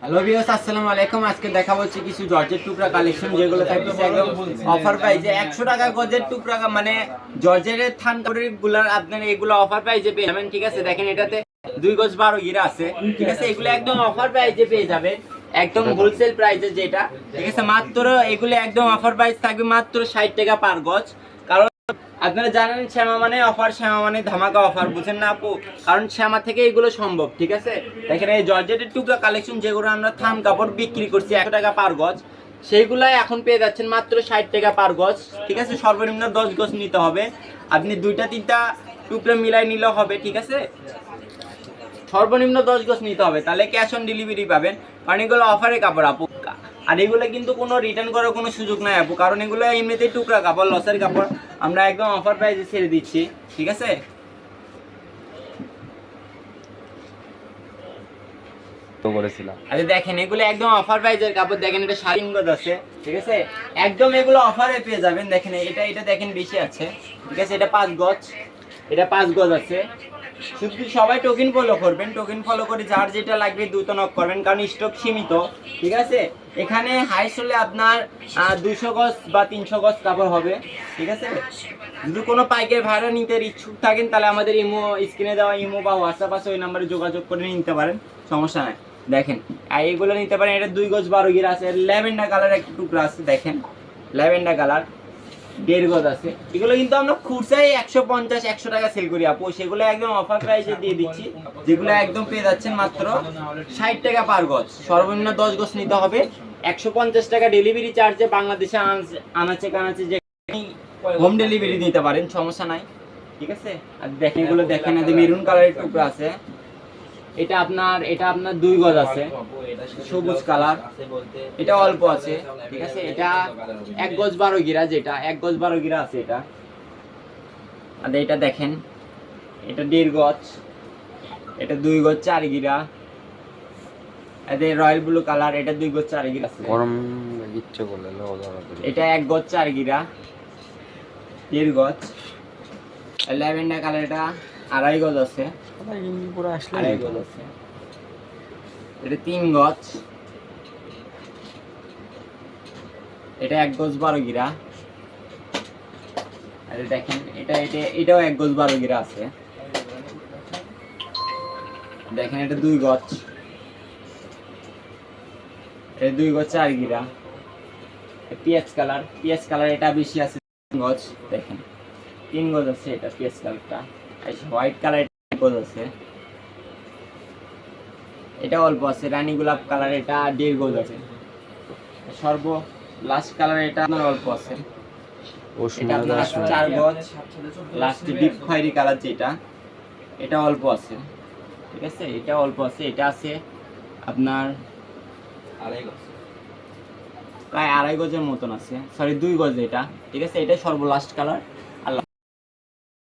Hello viewers, আসসালামু আলাইকুম। আজকে দেখাবো হচ্ছে কিছু জর্জেট টুকরা কালেকশন, যেগুলো থাকছে একদম অফার প্রাইসে 100 টাকা গজের টুকরা, মানে জর্জেটের থান কাপড়ের গুলার আপনারা এগুলো অফার প্রাইসে পেয়ে যাবেন। ঠিক আছে, দেখেন এটাতে 2 গজ 12 গিরা আছে। ঠিক আছে, এগুলো একদম অফার প্রাইসে পেয়ে যাবেন, একদম হোলসেল প্রাইসে যেটা। ঠিক আছে, মাত্র এগুলো একদম অফার প্রাইস থাকবে মাত্র 60 টাকা পার গজ। কারণ আপনারা জানেন শ্যামা মানে অফার, শ্যামা মানে ধামাকা অফার, বুঝেন না আপু? কারণ শ্যামা থেকে এগুলো সম্ভব। ঠিক আছে, দেখেন এই জর্জেটের টুকরা কালেকশন যেগুলো আমরা থান কাপড় বিক্রি করছি 100 টাকা পার গজ, সেইগুলাই এখন পেয়ে যাচ্ছেন মাত্র 60 টাকা পার গজ। ঠিক আছে, সর্বনিম্ন 10 গজ নিতে হবে, আপনি 2টা 3টা টুকরা মিলাই নিলেও হবে। ঠিক আছে, সর্বনিম্ন 10 গজ নিতে হবে, তাহলে ক্যাশ অন ডেলিভারি পাবেন। কারণ এগুলো অফারে কাপড় আপু, আর এগুলো কিন্তু কোনো রিটার্ন করার কোনো সুযোগ নাই আপু, কারণ এগুলো এমনিতেই টুকরা কাপড়, লসের কাপড়, আমরা একদম অফার প্রাইসে ছেড়ে দিচ্ছি। ঠিক আছে, আচ্ছা দেখেন এগুলো একদম অফার প্রাইসের কাপড়। দেখেন এটা 3 গজ আছে। ঠিক আছে, একদম এগুলো অফারে পেয়ে যাবেন। দেখেন এটা দেখেন বেশি আছে। ঠিক আছে, এটা 5 গজ, এটা 5 গজ আছে। শুধু সবাই টোকেন ফলো করবেন, টোকেন ফলো করে যার যেটা লাগবে দ্রুত নক করবেন, কারণ স্টক সীমিত। ঠিক আছে, এখানে হাইস্ট হলে আপনার 200 গজ বা 300 গজ কাপড় হবে। ঠিক আছে, যদি কোনো পাইকারি ভাড়া নিতে ইচ্ছুক থাকেন তাহলে আমাদের ইমো, স্ক্রিনে দেওয়া ইমো বা হোয়াটসঅ্যাপ আছে, ওই নাম্বারে যোগাযোগ করে নিতে পারেন, সমস্যা নাই। দেখেন এইগুলো নিতে পারেন। এটা 2 গজ 12 গিরা আছে, ল্যাভেন্ডার কালার একটা টুকরা আছে, দেখেন ল্যাভেন্ডার কালার 1.5 গজ আছে। এগুলো কিন্তু আমরা খুচরাই 150-100 টাকা সেল করি আপু, সেগুলো একদম অফার প্রাইসে দিয়ে দিচ্ছি, যেগুলো একদম পেয়ে যাচ্ছেন মাত্র 60 টাকা পার গজ। সর্বনিম্ন 10 গজ নিতে হবে, 150 টাকা ডেলিভারি চার্জে বাংলাদেশে আনাচে কানাচে যে হোম ডেলিভারি নিতে পারেন, সমস্যা নাই। ঠিক আছে, আর দেখেন এগুলো দেখেন, মেরুন কালারের টুকরা আছে, এটা আপনার 2 গজ আছে, সবুজ কালার, এটা অল্প আছে। ঠিক আছে, এটা 1 গজ 12 গিরা, যেটা 1 গজ 12 গিরা আছে এটা। আর এটা দেখেন, এটা 1.5 গজ, এটা 2 গজ 4 গিরা। এদের রয়্যাল ব্লু কালার, এটা 2 গজ 4 গিরা আছে। গরম ইচ্ছে করলে এটা 1 গজ 4 গিরা, 1.5 গজ। ল্যাভেন্ডার কালার, এটা 2.5 গজ আছে, পুরো আসলে 2.5 গজ আছে। এটা 3 গজ, এটা 1 গজ 12 গিরা। আর দেখেন এটাও 1 গজ 12 গিরা আছে। দেখেন এটা 2 গজ, এটা 2 গজ 4 গিরা। পিএস কালার এটা বেশি আছে, 3 গজ। দেখেন 3 গজ আছে, এটা পিএস কালারটা। হোয়াইট কালার 1 গজ আছে, এটা অল্প আছে। রানী গোলাপ কালার, এটা 1.5 গজ আছে। সর্ব লাস্ট কালার এটা আপনার অল্প আছে, এটা আপনার 4 গজ। লাস্ট ডিপ খয়েরি কালার যেটা, এটা অল্প আছে। ঠিক আছে, এটা অল্প আছে, এটা আছে আপনার 2.5 গজ, প্রায় 2.5 গজের মতন আছে, সরি 2 গজ এটা। ঠিক আছে, এটা সর্ব লাস্ট কালার।